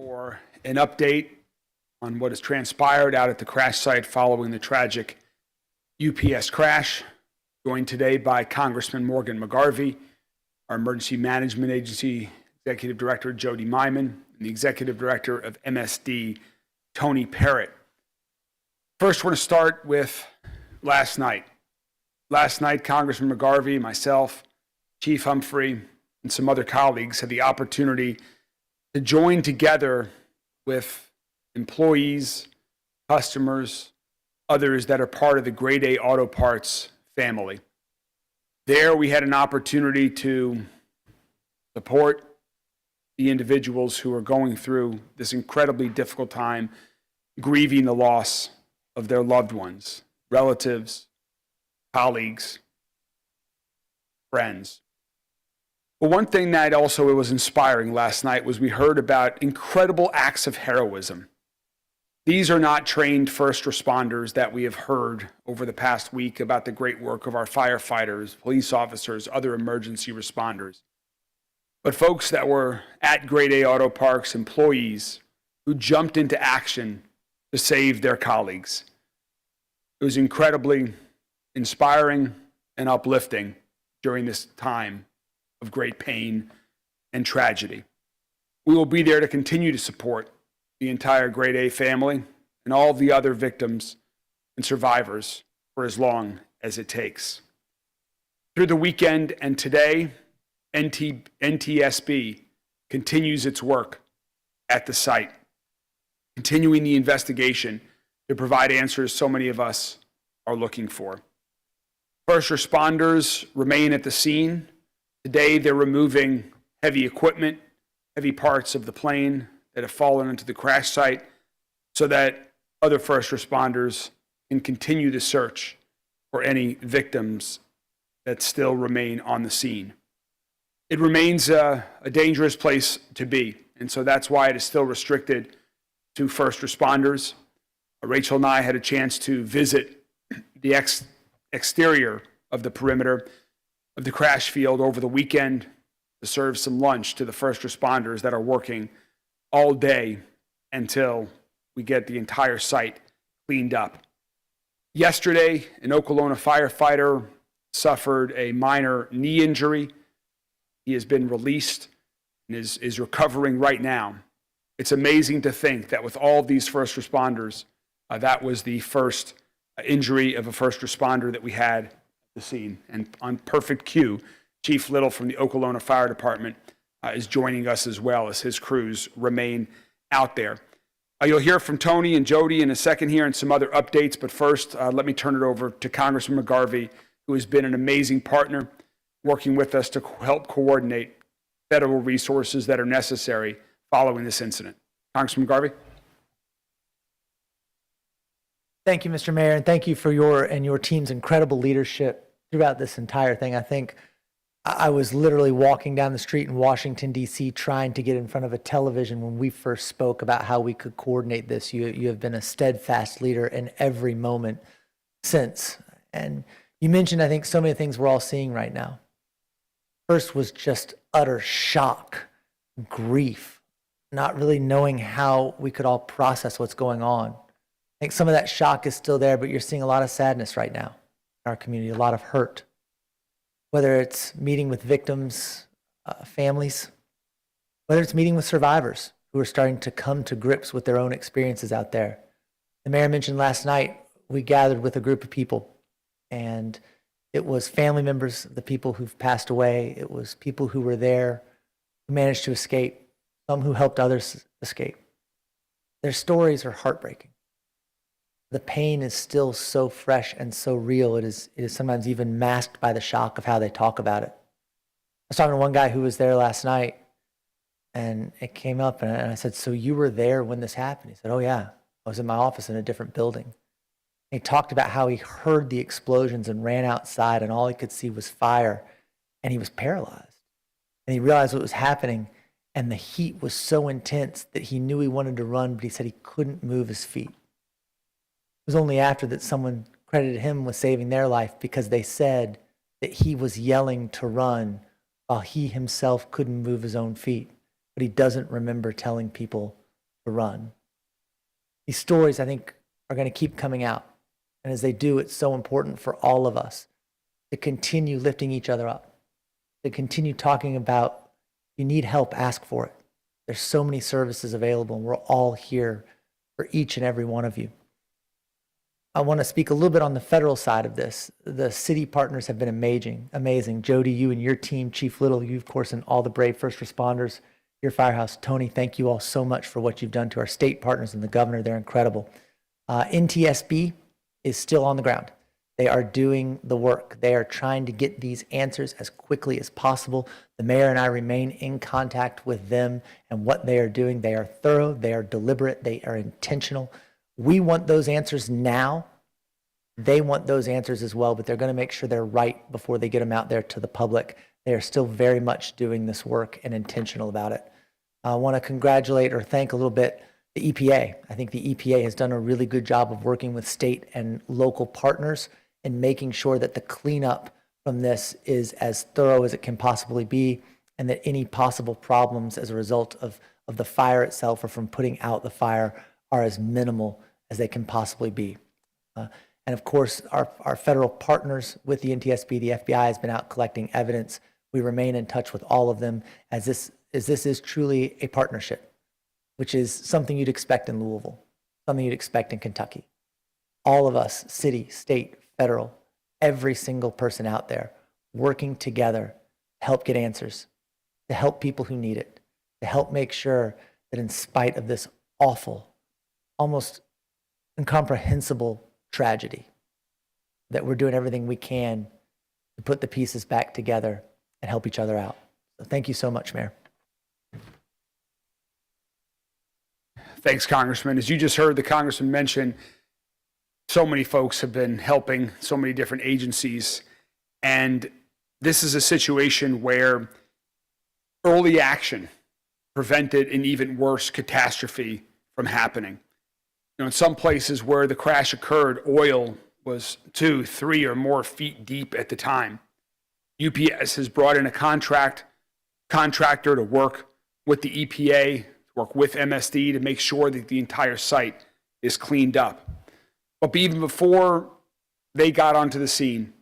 for an update on what has transpired out at the crash site following the tragic UPS crash. Joined today by Congressman Morgan McGarvey, our Emergency Management Agency Executive Director Jody Myman, and the Executive Director of MSD, Tony Parrott. First, we're going to start with last night. Last night, Congressman McGarvey, myself, Chief Humphrey, and some other colleagues had the opportunity to join together with employees, customers, others that are part of the Grade A Auto Parts family. There, we had an opportunity to support the individuals who are going through this incredibly difficult time, grieving the loss of their loved ones, relatives, colleagues, friends. But one thing that also was inspiring last night was we heard about incredible acts of heroism. These are not trained first responders that we have heard over the past week about the great work of our firefighters, police officers, other emergency responders, but folks that were at Grade A Auto Parks, employees who jumped into action to save their colleagues. It was incredibly inspiring and uplifting during this time of great pain and tragedy. We will be there to continue to support the entire Grade A family and all the other victims and survivors for as long as it takes. Through the weekend and today, NTSB continues its work at the site, continuing the investigation to provide answers so many of us are looking for. First responders remain at the scene. Today, they're removing heavy equipment, heavy parts of the plane that have fallen into the crash site so that other first responders can continue the search for any victims that still remain on the scene. It remains a dangerous place to be, and so that's why it is still restricted to first responders. Rachel and I had a chance to visit the exterior of the perimeter of the crash field over the weekend to serve some lunch to the first responders that are working all day until we get the entire site cleaned up. Yesterday, an Okolona firefighter suffered a minor knee injury. He has been released and is recovering right now. It's amazing to think that with all of these first responders, that was the first injury of a first responder that we had at the scene. And on perfect cue, Chief Little from the Okolona Fire Department is joining us as well as his crews remain out there. You'll hear from Tony and Jody in a second here and some other updates, but first, let me turn it over to Congressman McGarvey, who has been an amazing partner working with us to help coordinate federal resources that are necessary following this incident. Congressman McGarvey. Thank you, Mr. Mayor, and thank you for your team's incredible leadership throughout this entire thing. I think I was literally walking down the street in Washington, D.C., trying to get in front of a television when we first spoke about how we could coordinate this. You have been a steadfast leader in every moment since. And you mentioned, I think, so many things we're all seeing right now. First was just utter shock, grief, not really knowing how we could all process what's going on. I think some of that shock is still there, but you're seeing a lot of sadness right now in our community, a lot of hurt. Whether it's meeting with victims, families, whether it's meeting with survivors who are starting to come to grips with their own experiences out there. The mayor mentioned last night, we gathered with a group of people, and it was family members of the people who've passed away. It was people who were there, who managed to escape, some who helped others escape. Their stories are heartbreaking. The pain is still so fresh and so real. It is sometimes even masked by the shock of how they talk about it. I was talking to one guy who was there last night, and it came up, and I said, "So you were there when this happened?" He said, "Oh yeah, I was in my office in a different building." And he talked about how he heard the explosions and ran outside, and all he could see was fire, and he was paralyzed. And he realized what was happening, and the heat was so intense that he knew he wanted to run, but he said he couldn't move his feet. It was only after that someone credited him with saving their life, because they said that he was yelling to run while he himself couldn't move his own feet. But he doesn't remember telling people to run. These stories, I think, are going to keep coming out. And as they do, it's so important for all of us to continue lifting each other up, to continue talking about, if you need help, ask for it. There's so many services available, and we're all here for each and every one of you. I want to speak a little bit on the federal side of this. The city partners have been amazing. Jody, you and your team, Chief Little, you, of course, and all the brave first responders, your firehouse. Tony, thank you all so much for what you've done to our state partners and the governor. They're incredible. NTSB is still on the ground. They are doing the work. They are trying to get these answers as quickly as possible. The mayor and I remain in contact with them and what they are doing. They are thorough, they are deliberate, they are intentional. We want those answers now. They want those answers as well, but they're going to make sure they're right before they get them out there to the public. They are still very much doing this work and intentional about it. I want to congratulate or thank a little bit the EPA. I think the EPA has done a really good job of working with state and local partners and making sure that the cleanup from this is as thorough as it can possibly be, and that any possible problems as a result of the fire itself or from putting out the fire are as minimal as they can possibly be. And of course, our federal partners with the NTSB, the FBI has been out collecting evidence. We remain in touch with all of them as this is truly a partnership, which is something you'd expect in Louisville, something you'd expect in Kentucky. All of us, city, state, federal, every single person out there working together to help get answers, to help people who need it, to help make sure that in spite of this awful, almost incomprehensible tragedy, that we're doing everything we can to put the pieces back together and help each other out. So thank you so much, Mayor. Thanks, Congressman. As you just heard the Congressman mention, so many folks have been helping, so many different agencies. And this is a situation where early action prevented an even worse catastrophe from happening. You know, in some places where the crash occurred, oil was 2, 3, or more feet deep at the time. UPS has brought in a contractor to work with the EPA, work with MSD to make sure that the entire site is cleaned up. But even before they got onto the scene,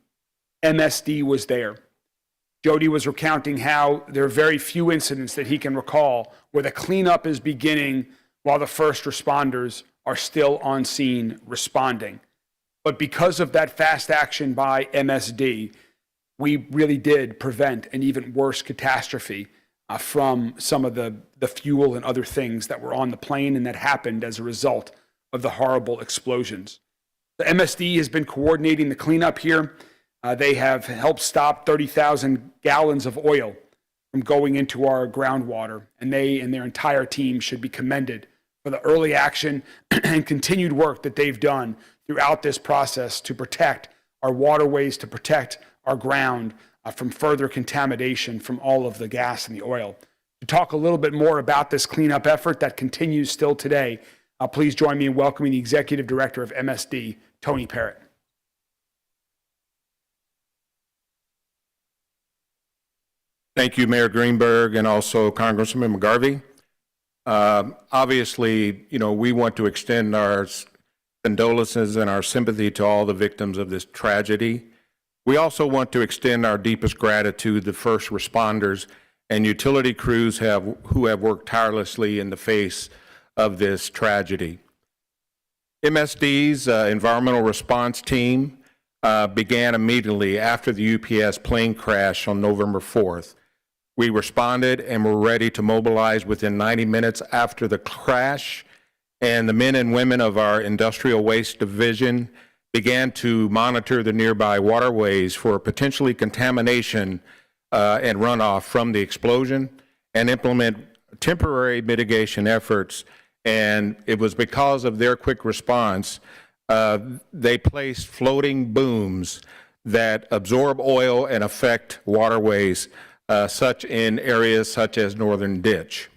MSD was there. Jody was recounting how there are very few incidents that he can recall where the cleanup is beginning while the first responders are still on scene responding. But because of that fast action by MSD, we really did prevent an even worse catastrophe from some of the fuel and other things that were on the plane and that happened as a result of the horrible explosions. The MSD has been coordinating the cleanup here. They have helped stop 30,000 gallons of oil from going into our groundwater, and they and their entire team should be commended for the early action and continued work that they've done throughout this process to protect our waterways, to protect our ground from further contamination from all of the gas and the oil. To talk a little bit more about this cleanup effort that continues still today, please join me in welcoming the Executive Director of MSD, Tony Parrott. Thank you, Mayor Greenberg, and also Congressman McGarvey. Obviously, we want to extend our condolences and our sympathy to all the victims of this tragedy. We also want to extend our deepest gratitude to first responders and utility crews who have worked tirelessly in the face of this tragedy. MSD's environmental response team began immediately after the UPS plane crash on November 4th. We responded and were ready to mobilize within 90 minutes after the crash, and the men and women of our Industrial Waste Division began to monitor the nearby waterways for potentially contamination and runoff from the explosion and implement temporary mitigation efforts. And it was because of their quick response, they placed floating booms that absorb oil and affect waterways, such in areas such as Northern Ditch.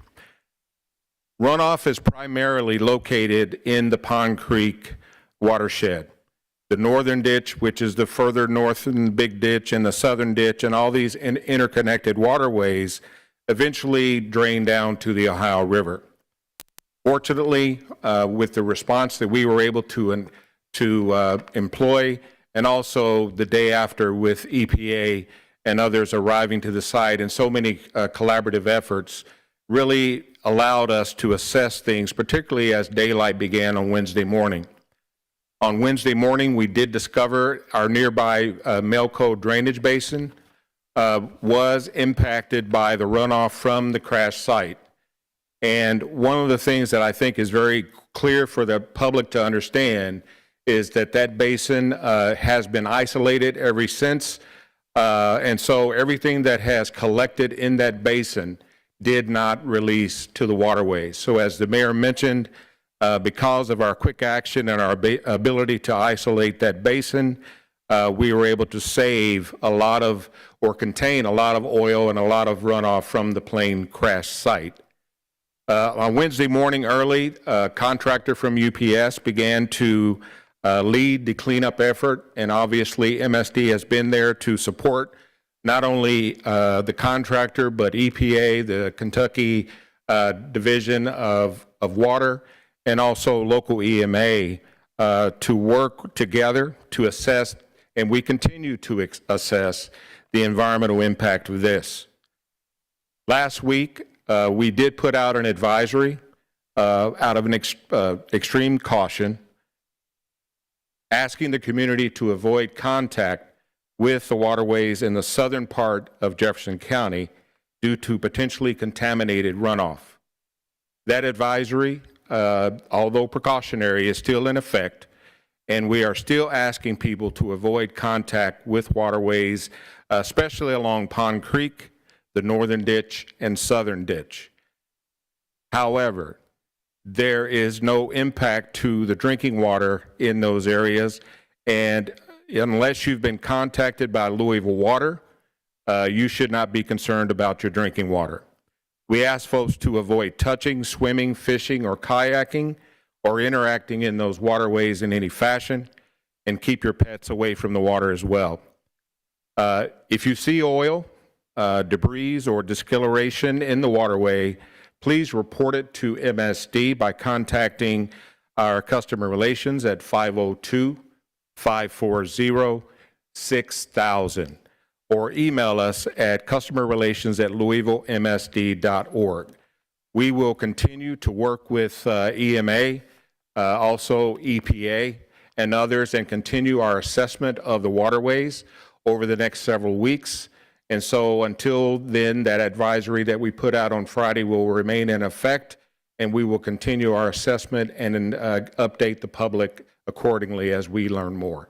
Runoff is primarily located in the Pond Creek watershed. The Northern Ditch, which is the further northern Big Ditch, and the Southern Ditch, and all these interconnected waterways eventually drain down to the Ohio River. Fortunately, with the response that we were able to employ, and also the day after with EPA and others arriving to the site, and so many collaborative efforts really allowed us to assess things, particularly as daylight began on Wednesday morning. On Wednesday morning, we did discover our nearby Melco drainage basin was impacted by the runoff from the crash site. And one of the things that I think is very clear for the public to understand is that that basin has been isolated ever since. And so everything that has collected in that basin did not release to the waterways. So as the mayor mentioned, because of our quick action and our ability to isolate that basin, we were able to save a lot of, or contain a lot of oil and a lot of runoff from the plane crash site. On Wednesday morning early, a contractor from UPS began to lead the cleanup effort, and obviously MSD has been there to support not only the contractor, but EPA, the Kentucky Division of Water, and also local EMA to work together to assess, and we continue to assess the environmental impact of this. Last week, we did put out an advisory out of an extreme caution, asking the community to avoid contact with the waterways in the southern part of Jefferson County due to potentially contaminated runoff. That advisory, although precautionary, is still in effect, and we are still asking people to avoid contact with waterways, especially along Pond Creek, the northern ditch, and southern ditch. However, there is no impact to the drinking water in those areas, and unless you've been contacted by Louisville Water, you should not be concerned about your drinking water. We ask folks to avoid touching, swimming, fishing, or kayaking, or interacting in those waterways in any fashion, and keep your pets away from the water as well. If you see oil, debris, or discoloration in the waterway, please report it to MSD by contacting our customer relations at 502-540-6000 or email us at customerrelations@louisvillemsd.org. We will continue to work with EMA, also EPA, and others, and continue our assessment of the waterways over the next several weeks. And so until then, that advisory that we put out on Friday will remain in effect, and we will continue our assessment and update the public accordingly as we learn more.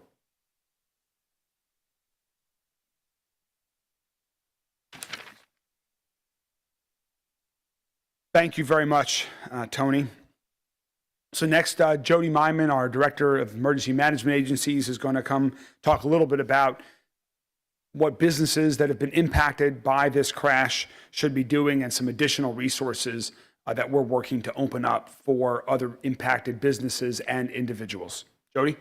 Thank you very much, Tony. So next, Jody Myman, our Director of Emergency Management Agencies, is going to come talk a little bit about what businesses that have been impacted by this crash should be doing and some additional resources that we're working to open up for other impacted businesses and individuals. Jody?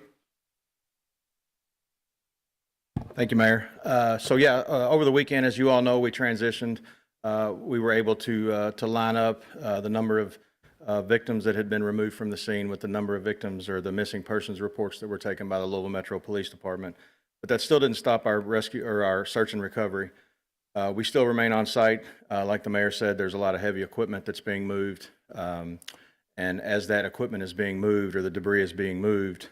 Thank you, Mayor. Over the weekend, as you all know, we transitioned. We were able to line up the number of victims that had been removed from the scene with the number of victims or the missing persons reports that were taken by the Louisville Metro Police Department. But that still didn't stop our rescue or our search and recovery. We still remain on site. Like the mayor said, there's a lot of heavy equipment that's being moved. And as that equipment is being moved or the debris is being moved,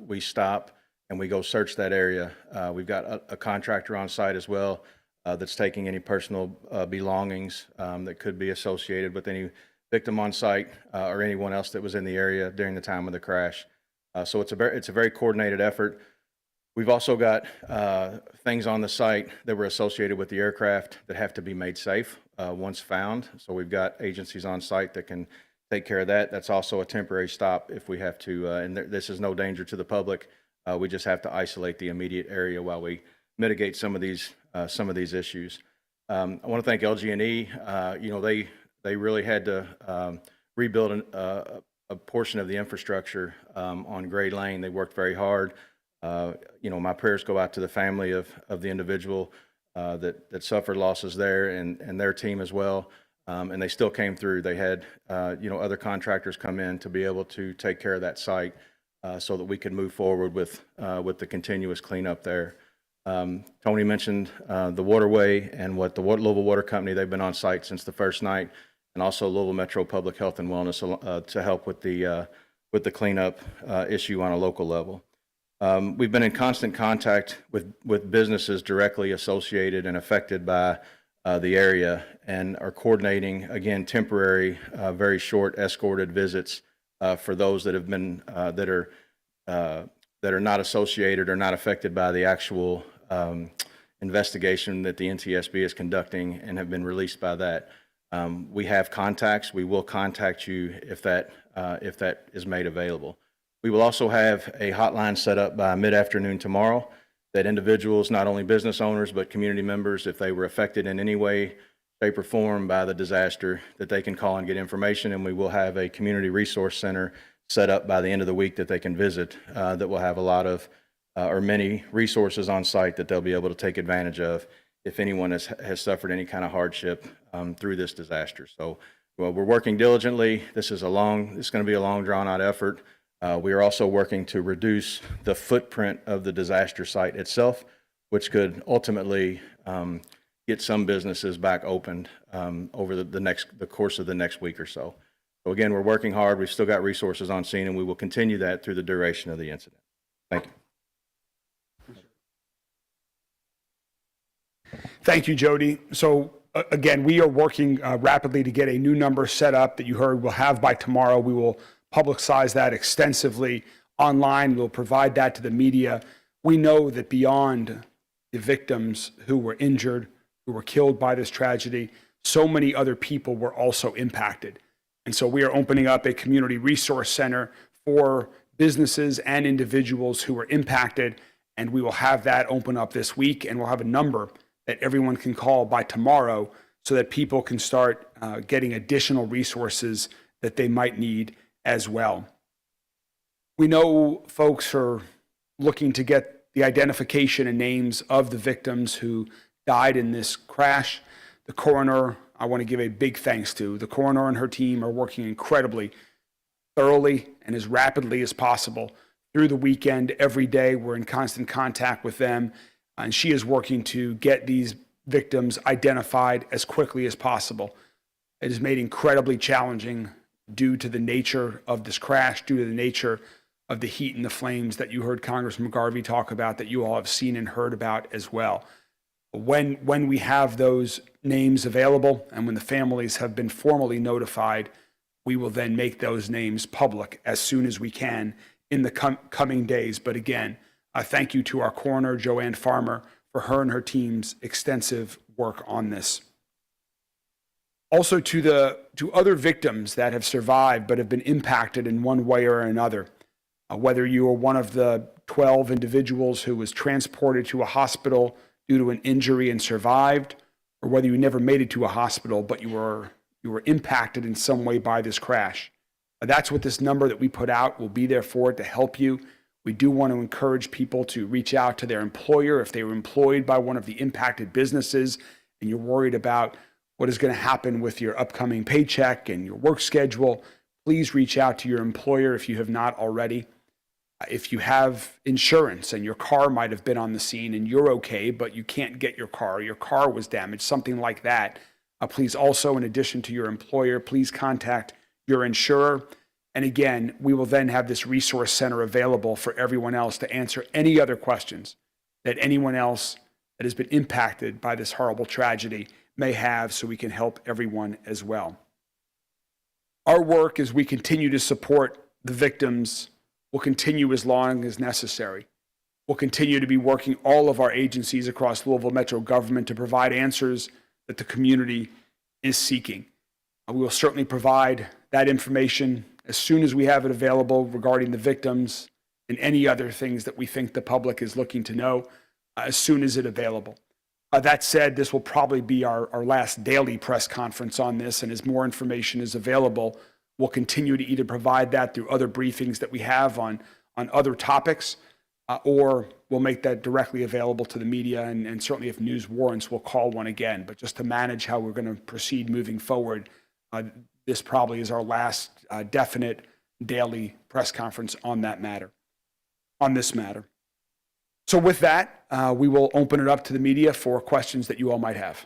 we stop and we go search that area. We've got a contractor on site as well that's taking any personal belongings that could be associated with any victim on site or anyone else that was in the area during the time of the crash. So it's a very coordinated effort. We've also got things on the site that were associated with the aircraft that have to be made safe once found. So we've got agencies on site that can take care of that. That's also a temporary stop if we have to, and this is no danger to the public. We just have to isolate the immediate area while we mitigate some of these issues. I want to thank LG&E. They really had to rebuild a portion of the infrastructure on Gray Lane. They worked very hard. My prayers go out to the family of the individual that suffered losses there and their team as well. and they still came through. They had, other contractors come in to be able to take care of that site so that we could move forward with the continuous cleanup there. Tony mentioned the waterway and what the Louisville Water Company, they've been on site since the first night, and also Louisville Metro Public Health and Wellness to help with the cleanup issue on a local level. We've been in constant contact with businesses directly associated and affected by the area, and are coordinating, again, temporary, very short escorted visits for those that have been that are not associated or not affected by the actual investigation that the NTSB is conducting and have been released by that. We have contacts. We will contact you if that is made available. We will also have a hotline set up by mid-afternoon tomorrow that individuals, not only business owners, but community members, if they were affected in any way, shape, or form by the disaster, that they can call and get information. And we will have a community resource center set up by the end of the week that they can visit that will have a lot of or many resources on site that they'll be able to take advantage of if anyone has suffered any kind of hardship through this disaster. So we're working diligently. It's going to be a long, drawn-out effort. We are also working to reduce the footprint of the disaster site itself, which could ultimately get some businesses back opened over the course of the next week or so. So again, we're working hard. We've still got resources on scene, and we will continue that through the duration of the incident. Thank you. Thank you, Jody. So again, we are working rapidly to get a new number set up that you heard we'll have by tomorrow. We will publicize that extensively online. We'll provide that to the media. We know that beyond the victims who were injured, who were killed by this tragedy, so many other people were also impacted. And so we are opening up a community resource center for businesses and individuals who were impacted. And we will have that open up this week, and we'll have a number that everyone can call by tomorrow so that people can start getting additional resources that they might need as well. We know folks are looking to get the identification and names of the victims who died in this crash. The coroner, I want to give a big thanks to. The coroner and her team are working incredibly thoroughly and as rapidly as possible through the weekend. Every day we're in constant contact with them, and she is working to get these victims identified as quickly as possible. It is made incredibly challenging due to the nature of this crash, due to the nature of the heat and the flames that you heard Congressman Garvey talk about, that you all have seen and heard about as well. When we have those names available and when the families have been formally notified, we will then make those names public as soon as we can in the coming days. But again, thank you to our coroner, Joanne Farmer, for her and her team's extensive work on this. Also to other victims that have survived but have been impacted in one way or another, whether you are one of the 12 individuals who was transported to a hospital due to an injury and survived, or whether you never made it to a hospital but you were impacted in some way by this crash. That's what this number that we put out will be there for, to help you. We do want to encourage people to reach out to their employer if they were employed by one of the impacted businesses and you're worried about what is going to happen with your upcoming paycheck and your work schedule. Please reach out to your employer if you have not already. If you have insurance and your car might have been on the scene and you're okay, but you can't get your car was damaged, something like that, please also, in addition to your employer, please contact your insurer. And again, we will then have this resource center available for everyone else to answer any other questions that anyone else that has been impacted by this horrible tragedy may have, so we can help everyone as well. Our work, as we continue to support the victims, will continue as long as necessary. We'll continue to be working all of our agencies across Louisville Metro government to provide answers that the community is seeking. We will certainly provide that information as soon as we have it available regarding the victims and any other things that we think the public is looking to know, as soon as it's available. That said, this will probably be our last daily press conference on this, and as more information is available, we'll continue to either provide that through other briefings that we have on other topics, or we'll make that directly available to the media, and certainly if news warrants, we'll call one again. But just to manage how we're going to proceed moving forward, this probably is our last definite daily press conference on that matter, on this matter. So with that, we will open it up to the media for questions that you all might have.